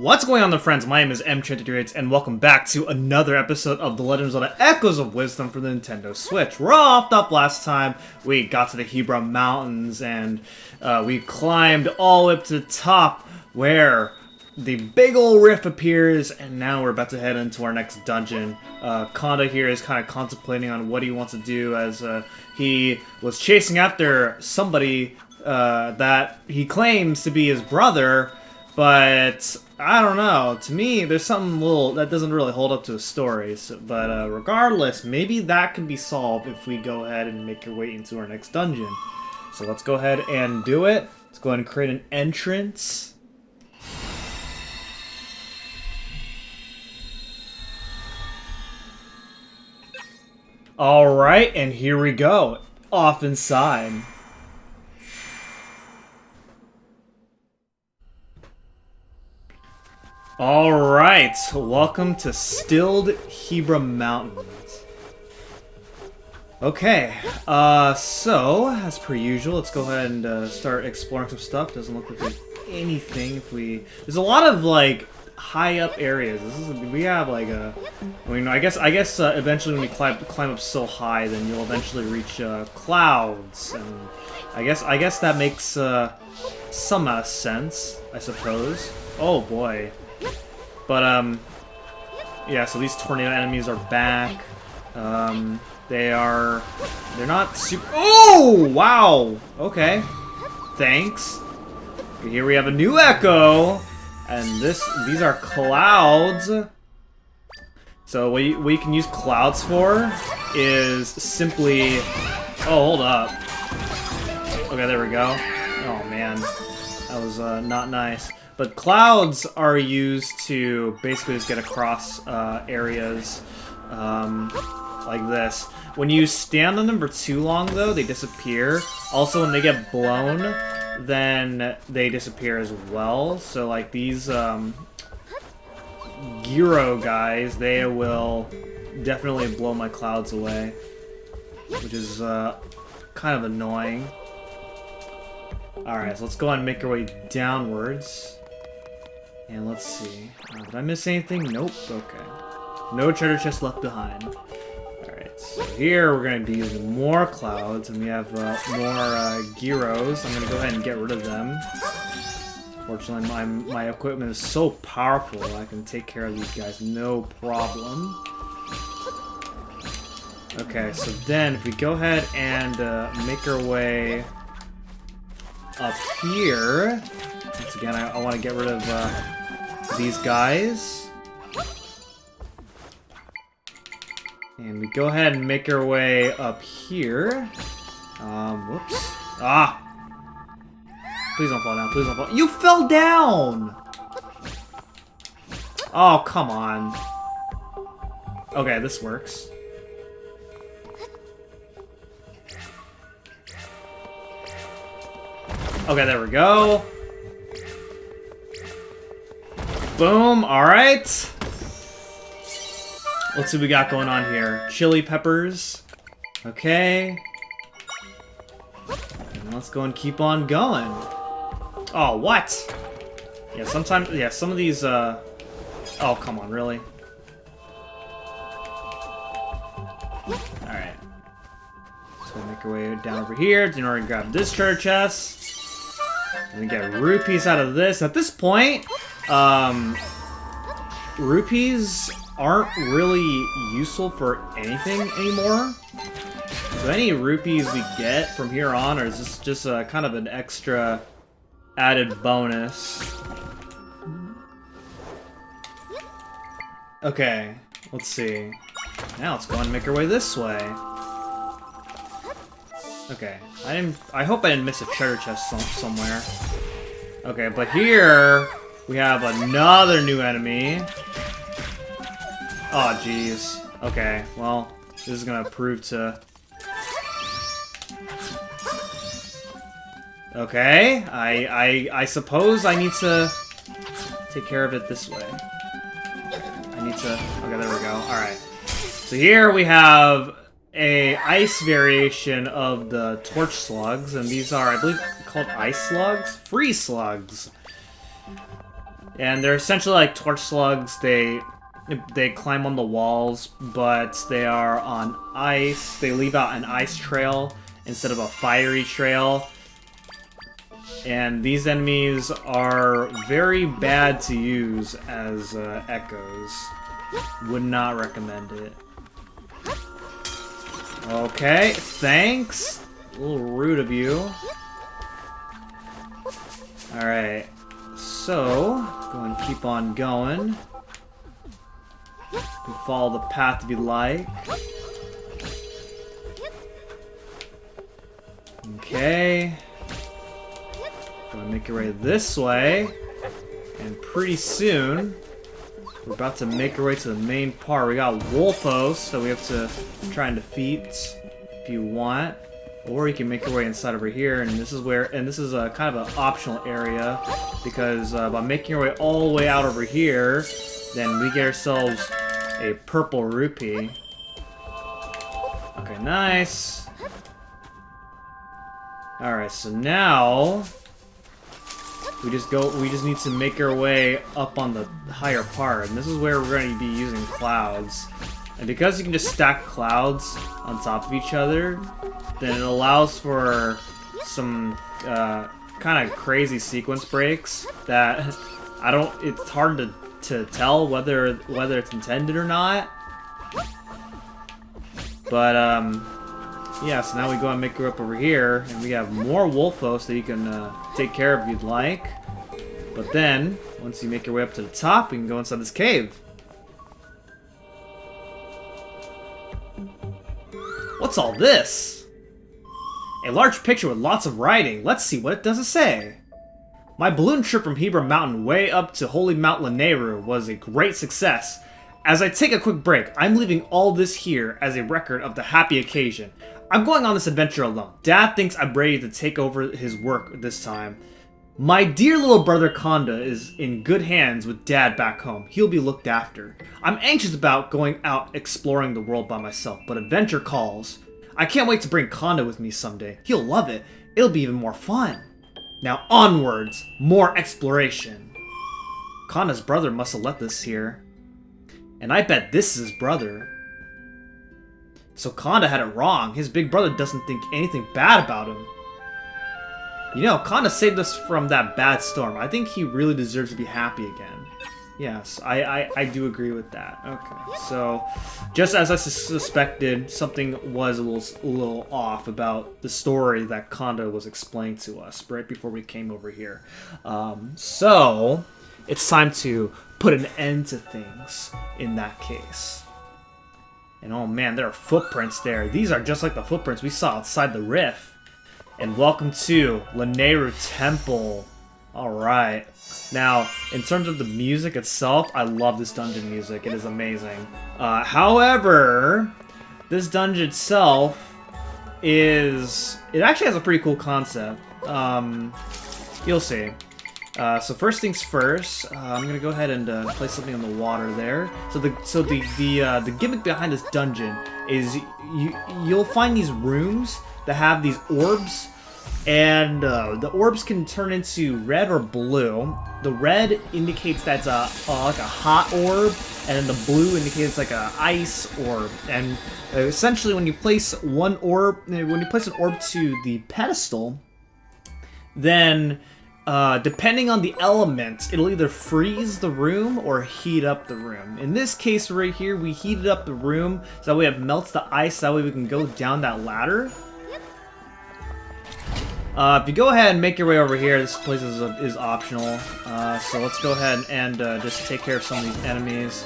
What's going on, there, friends? My name is M23, and welcome back to another episode of The Legend of Zelda Echoes of Wisdom for the Nintendo Switch. We're all up last time. We got to the Hebra Mountains, and we climbed all up to the top where the big ol' rift appears, and now we're about to head into our next dungeon. Conde here is kind of contemplating on what he wants to do, as he was chasing after somebody that he claims to be his brother, but I don't know. To me, there's something little that doesn't really hold up to his stories. But regardless, maybe that can be solved if we go ahead and make our way into our next dungeon. So let's go ahead and do it. Let's go ahead and create an entrance. Alright, and here we go. Off inside. Alright, welcome to Stilled Hebra Mountains. Okay, so, as per usual, let's go ahead and start exploring some stuff. Doesn't look like there's anything if we... There's a lot of, like, high up areas. We have, like, I guess eventually when we climb up so high, then you'll eventually reach, clouds, and I guess that makes, some amount of sense, I suppose. Oh, boy. But, yeah, so these tornado enemies are back. They're not super... Oh! Wow! Okay. Thanks. Okay, here we have a new echo, and these are clouds. So what you can use clouds for is simply... Oh, hold up. Okay, there we go. Oh, man. That was, not nice. But clouds are used to basically just get across areas like this. When you stand on them for too long, though, they disappear. Also, when they get blown, then they disappear as well. So, like, these gyro guys, they will definitely blow my clouds away, which is kind of annoying. Alright, so let's go ahead and make our way downwards. And let's see. Did I miss anything? Nope. Okay. No treasure chest left behind. Alright, so here we're going to be using more clouds, and we have more gyros. I'm going to go ahead and get rid of them. Fortunately, my equipment is so powerful, I can take care of these guys no problem. Okay, so then if we go ahead and make our way up here, once again, I want to get rid of these guys. And we go ahead and make our way up here. Whoops. Ah! Please don't fall down, please don't fall. You fell down! Oh, come on. Okay, this works. Okay, there we go. Boom, alright. Let's see what we got going on here. Chili peppers. Okay. And let's go and keep on going. Oh, what? Yeah, sometimes, yeah, some of these, oh, come on, really? Alright. So we'll make our way down over here in order to grab this treasure chest. And we get rupees out of this. At this point, rupees aren't really useful for anything anymore. So any rupees we get from here on are just kind of an extra added bonus. Okay, let's see. Now let's go and make our way this way. Okay, I hope I didn't miss a treasure chest somewhere. Okay, but here we have another new enemy. Oh, jeez. Okay, well, this is gonna prove to... Okay, I suppose I need to take care of it this way. I need to... Okay, there we go. Alright. So here we have a ice variation of the torch slugs, and these are, I believe, called ice slugs? Free slugs! And they're essentially like torch slugs. They climb on the walls, but they are on ice. They leave out an ice trail instead of a fiery trail. And these enemies are very bad to use as echoes. Would not recommend it. Okay, thanks. A little rude of you. Alright, so go and keep on going. We follow the path we like. Okay. Go and make your way this way. And pretty soon, we're about to make our way to the main part. We got Wolfos that we have to try and defeat if you want. Or you can make your way inside over here, and this is a kind of an optional area, because by making your way all the way out over here, then we get ourselves a purple rupee. Okay, nice. Alright, so now we just need to make our way up on the higher part, and this is where we're going to be using clouds. And because you can just stack clouds on top of each other, then it allows for some kind of crazy sequence breaks that it's hard to tell whether it's intended or not. But yeah, so now we go and make her up over here, and we have more Wolfos that you can take care of if you'd like. But then, once you make your way up to the top, you can go inside this cave. What's all this? A large picture with lots of writing. Let's see what it does say. My balloon trip from Hebra Mountain way up to Holy Mount Lanayru was a great success. As I take a quick break, I'm leaving all this here as a record of the happy occasion. I'm going on this adventure alone. Dad thinks I'm ready to take over his work this time. My dear little brother Conde is in good hands with Dad back home. He'll be looked after. I'm anxious about going out exploring the world by myself, but adventure calls. I can't wait to bring Conde with me someday. He'll love it. It'll be even more fun. Now onwards, more exploration. Conde's brother must have left this here. And I bet this is his brother. So Conde had it wrong. His big brother doesn't think anything bad about him. You know, Conde saved us from that bad storm. I think he really deserves to be happy again. Yes, I do agree with that. Okay, so just as I suspected, something was a little off about the story that Conde was explaining to us right before we came over here. So it's time to put an end to things in that case. And oh man, there are footprints there. These are just like the footprints we saw outside the rift. And welcome to Lanayru Temple. Alright. Now, in terms of the music itself, I love this dungeon music. It is amazing. However, this dungeon itself it actually has a pretty cool concept. You'll see. So first things first, I'm gonna go ahead and place something in the water there. So the gimmick behind this dungeon is you'll find these rooms that have these orbs, and the orbs can turn into red or blue. The red indicates that's like a hot orb, and then the blue indicates like a ice orb. And essentially, when you place an orb to the pedestal, then depending on the element, it'll either freeze the room or heat up the room. In this case right here, we heated up the room so that way it melts the ice, that way we can go down that ladder. If you go ahead and make your way over here, this place is optional. So let's go ahead and just take care of some of these enemies.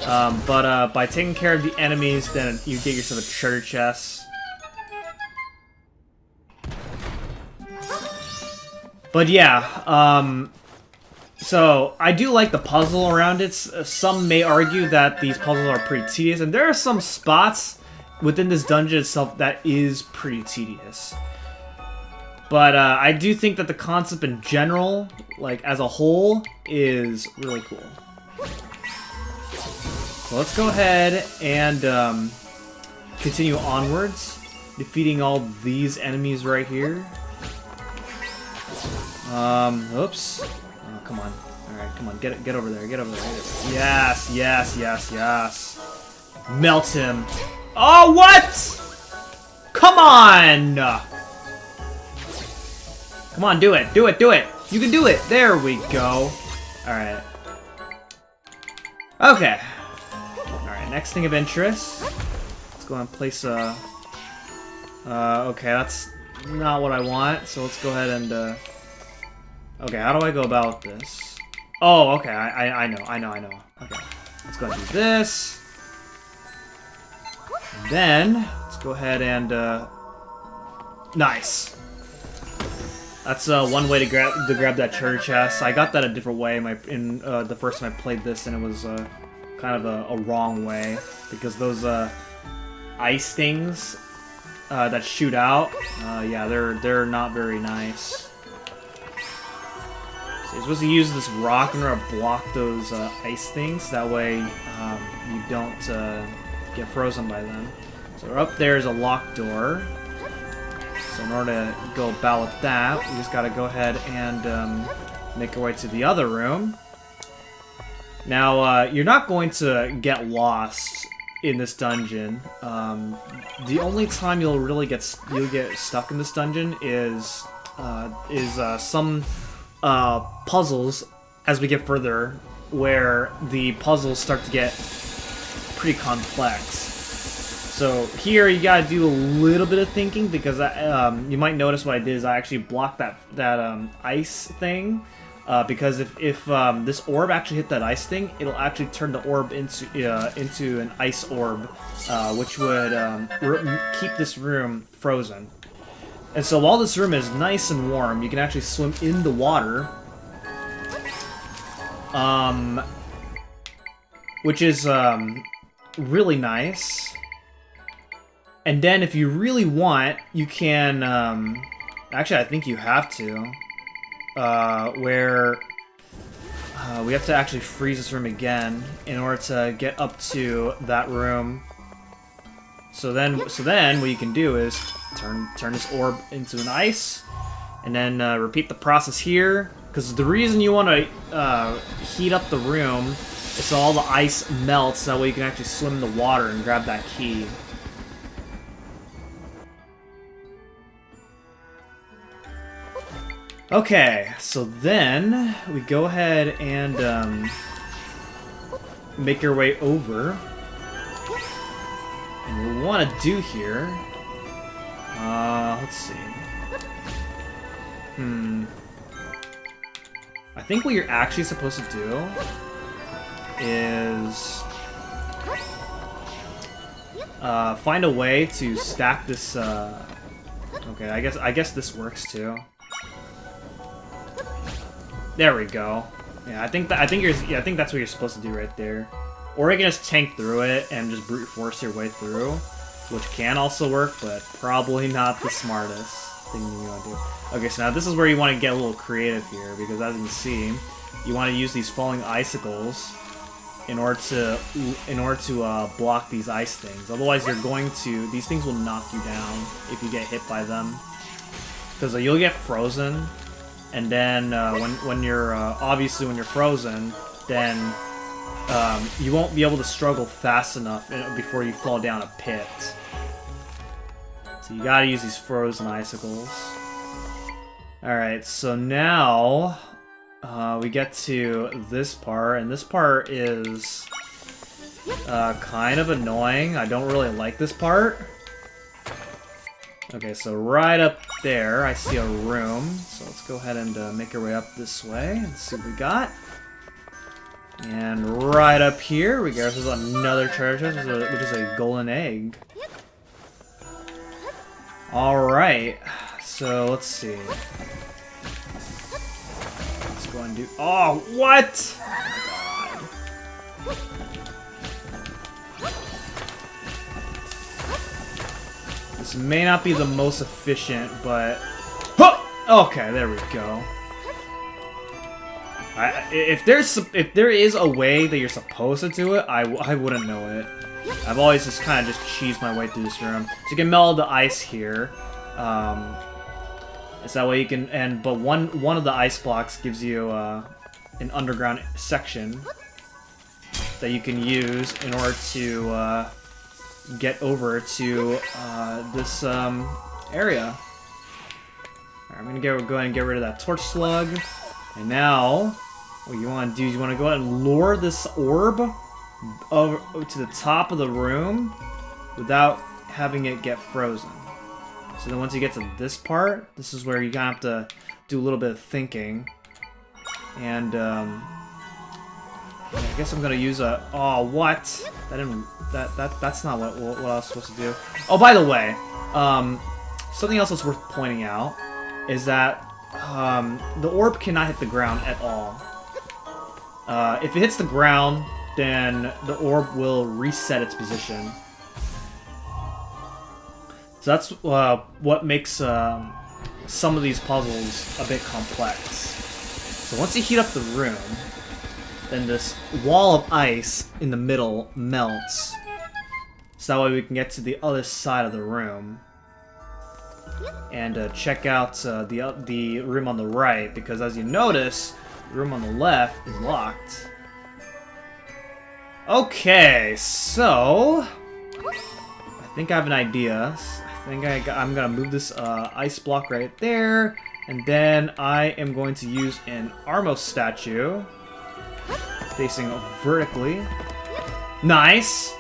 But by taking care of the enemies, then you get yourself a treasure chest. But yeah, so I do like the puzzle around it. Some may argue that these puzzles are pretty tedious, and there are some spots within this dungeon itself that is pretty tedious. But I do think that the concept in general, like as a whole, is really cool. So let's go ahead and continue onwards, defeating all these enemies right here. Oops. Oh, come on. Alright. Come on, get over there. Get over there. Yes, yes, yes, yes. Melt him. Oh, what? Come on! Come on, do it. Do it. Do it. You can do it. There we go. Alright. Okay. Alright, next thing of interest. Let's go and place a... okay, that's not what I want, so let's go ahead and, okay, how do I go about this? Oh, okay, I know. Okay, let's go ahead and do this. And then, let's go ahead and, nice. That's, one way to grab that treasure chest. I got that a different way the first time I played this, and it was, kind of a wrong way, because those, ice things that shoot out, yeah, they're not very nice. So you're supposed to use this rock in order to block those ice things. That way, you don't get frozen by them. So up there is a locked door. So in order to go about with that, we just gotta go ahead and make our way to the other room. Now, you're not going to get lost in this dungeon. The only time you'll really get stuck in this dungeon is some puzzles as we get further, where the puzzles start to get pretty complex. So here you gotta do a little bit of thinking, because you might notice what I did is I actually blocked that ice thing. Because if this orb actually hit that ice thing, it'll actually turn the orb into an ice orb, which would keep this room frozen. And so while this room is nice and warm, you can actually swim in the water, which is really nice. And then if you really want, you can actually, I think you have to. Where we have to actually freeze this room again in order to get up to that room. So then what you can do is turn this orb into an ice, and then repeat the process here. Because the reason you want to heat up the room is so all the ice melts. That way you can actually swim in the water and grab that key. Okay, so then we go ahead and make our way over. And what we want to do here, let's see. I think what you're actually supposed to do is find a way to stack this. Okay, I guess this works too. There we go. Yeah, I think that's what you're supposed to do right there. Or you can just tank through it and just brute force your way through, which can also work, but probably not the smartest thing you want to do. Okay, so now this is where you want to get a little creative here, because as you can see, you want to use these falling icicles in order to block these ice things. Otherwise, these things will knock you down if you get hit by them, because you'll get frozen. And then when you're obviously when you're frozen, then you won't be able to struggle fast enough before you fall down a pit. So you gotta use these frozen icicles. Alright, so now we get to this part, and this part is kind of annoying. I don't really like this part. Okay, so right up there, I see a room. So let's go ahead and make our way up this way and see what we got. And right up here, we got another treasure chest, which is a golden egg. Alright, so let's see. Let's go and do... Oh, what?! Oh my god. This may not be the most efficient, but... Okay, there we go. If there is a way that you're supposed to do it, I wouldn't know it. I've always just kind of cheesed my way through this room. So you can melt the ice here. It's that way you can... But one of the ice blocks gives you... an underground section that you can use in order to get over to this area. Alright, I'm gonna go ahead and get rid of that torch slug. And now, what you want to do is you want to go ahead and lure this orb over to the top of the room without having it get frozen. So then once you get to this part, this is where you're gonna have to do a little bit of thinking. And yeah, I guess I'm gonna use a. Oh, what? That didn't. That's not what I was supposed to do. Oh, by the way, something else that's worth pointing out is that the orb cannot hit the ground at all. If it hits the ground, then the orb will reset its position. So that's what makes some of these puzzles a bit complex. So once you heat up the room, then this wall of ice in the middle melts. So that way we can get to the other side of the room and check out the room on the right, because as you notice, the room on the left is locked. Okay, so I think I have an idea. I think I'm gonna move this ice block right there, and then I am going to use an Armos statue facing vertically. Nice.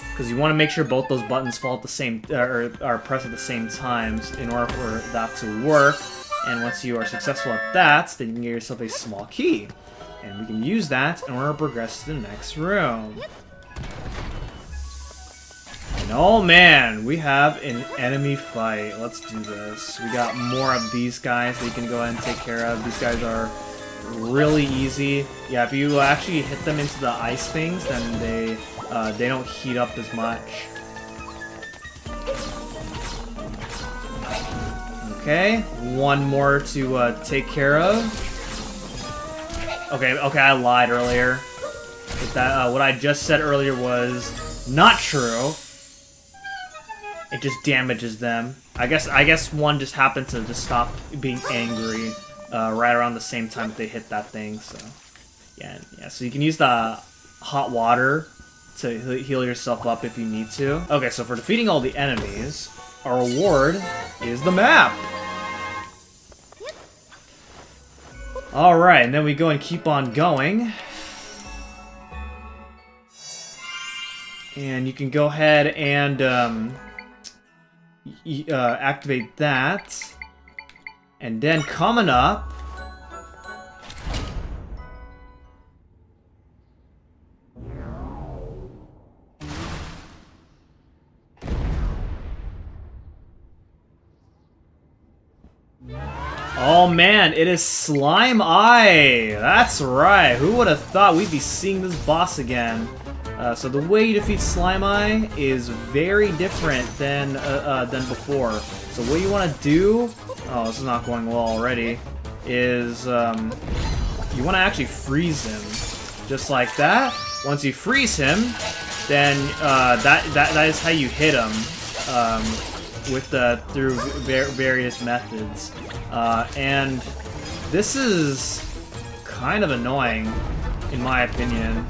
Because you want to make sure both those buttons fall at the same, or are pressed at the same times in order for that to work. And once you are successful at that, then you can get yourself a small key. And we can use that in order to progress to the next room. And oh man, we have an enemy fight. Let's do this. We got more of these guys that you can go ahead and take care of. These guys are really easy. Yeah, if you actually hit them into the ice things, then they don't heat up as much. Okay, one more to take care of. Okay, I lied earlier. That what I just said earlier was not true. It just damages them. I guess one just happened to just stop being angry right around the same time that they hit that thing. So yeah. So you can use the hot water to heal yourself up if you need to. Okay, so for defeating all the enemies, our reward is the map. Alright, and then we go and keep on going. And you can go ahead and activate that. And then coming up, oh man, it is Slime Eye! That's right, who would have thought we'd be seeing this boss again? So the way you defeat Slime Eye is very different than before. So what you want to do, oh this is not going well already, is you want to actually freeze him. Just like that. Once you freeze him, then that is how you hit him through various methods. And this is kind of annoying, in my opinion,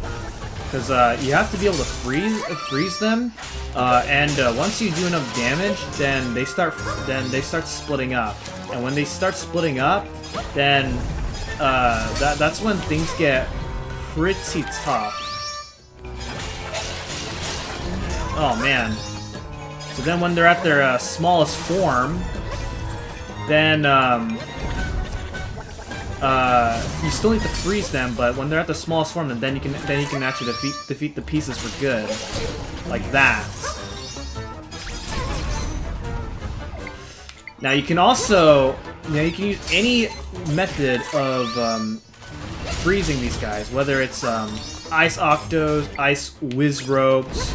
because you have to be able to freeze them, and once you do enough damage, then they start splitting up. And when they start splitting up, then that's when things get pretty tough. Oh man. So then when they're at their smallest form, then you still need to freeze them, but when they're at the smallest form, then you can actually defeat the pieces for good, like that. Now you can also you can use any method of freezing these guys, whether it's ice octos, ice whiz ropes.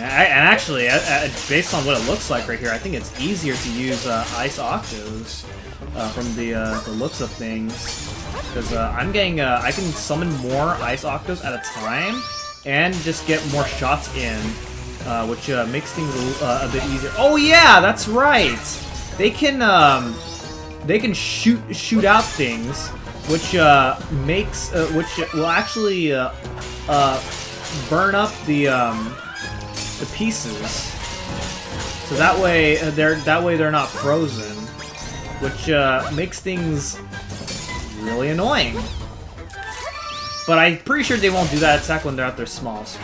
And actually, based on what it looks like right here, I think it's easier to use Ice Octos from the looks of things, because I'm getting I can summon more Ice Octos at a time and just get more shots in, which makes things a bit easier. Oh yeah, that's right. they can shoot out things, which which will actually burn up the pieces. So that way they're not frozen, which makes things really annoying. But I'm pretty sure they won't do that attack when they're at their smallest.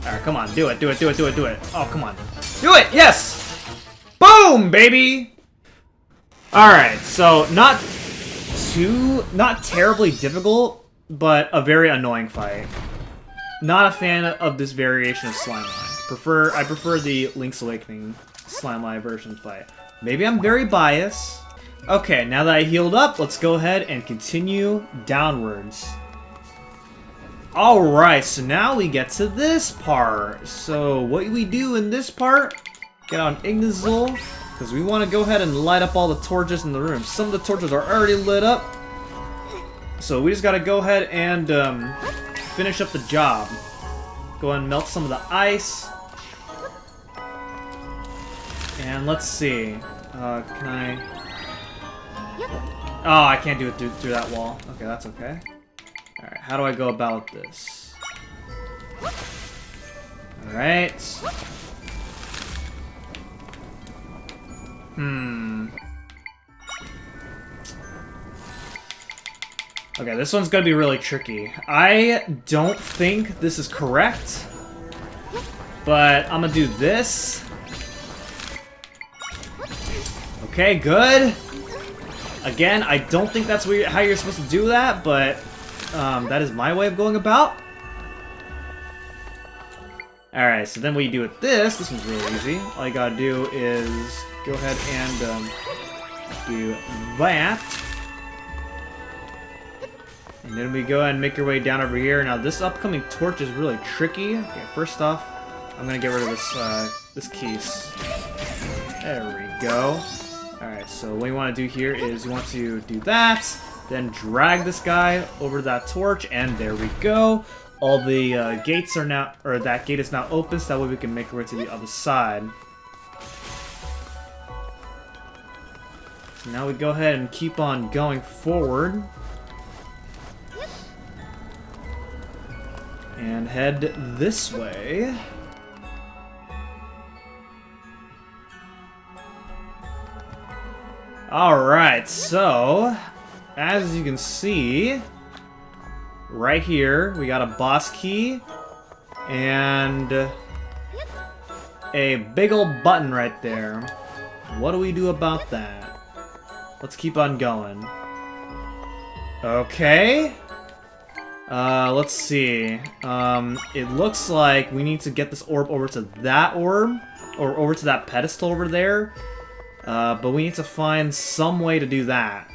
Alright, come on, do it, do it, do it, do it, do it. Oh, come on. Do it! Yes! Boom, baby! Alright, so not terribly difficult, but a very annoying fight. Not a fan of this variation of Slimeye. I prefer the Link's Awakening Slimeye version fight. Maybe I'm very biased. Okay, now that I healed up, let's go ahead and continue downwards. Alright, so now we get to this part. So what we do in this part, get on Ignazul, because we want to go ahead and light up all the torches in the room. Some of the torches are already lit up, so we just got to go ahead and finish up the job. Go ahead and melt some of the ice. And let's see. Can I... Oh, I can't do it through that wall. Okay, that's okay. Alright, how do I go about this? Alright. Okay, this one's gonna be really tricky. I don't think this is correct, but I'm gonna do this. Okay, good. Again, I don't think that's how you're supposed to do that, but that is my way of going about. Alright, so then what you do with this one's really easy. All you gotta do is go ahead and do that. And then we go ahead and make your way down over here. Now this upcoming torch is really tricky. Okay, first off, I'm gonna get rid of this keys. There we go. Alright, so what you want to do here is you want to do that, then drag this guy over to that torch, and there we go. All the gates are now, or that gate is now open, so that way we can make our way to the other side. So now we go ahead and keep on going forward. And head this way. Alright, so, as you can see, right here, we got a boss key, and a big old button right there. What do we do about that? Let's keep on going. Okay. Let's see. It looks like we need to get this orb over to that orb, or over to that pedestal over there. But we need to find some way to do that.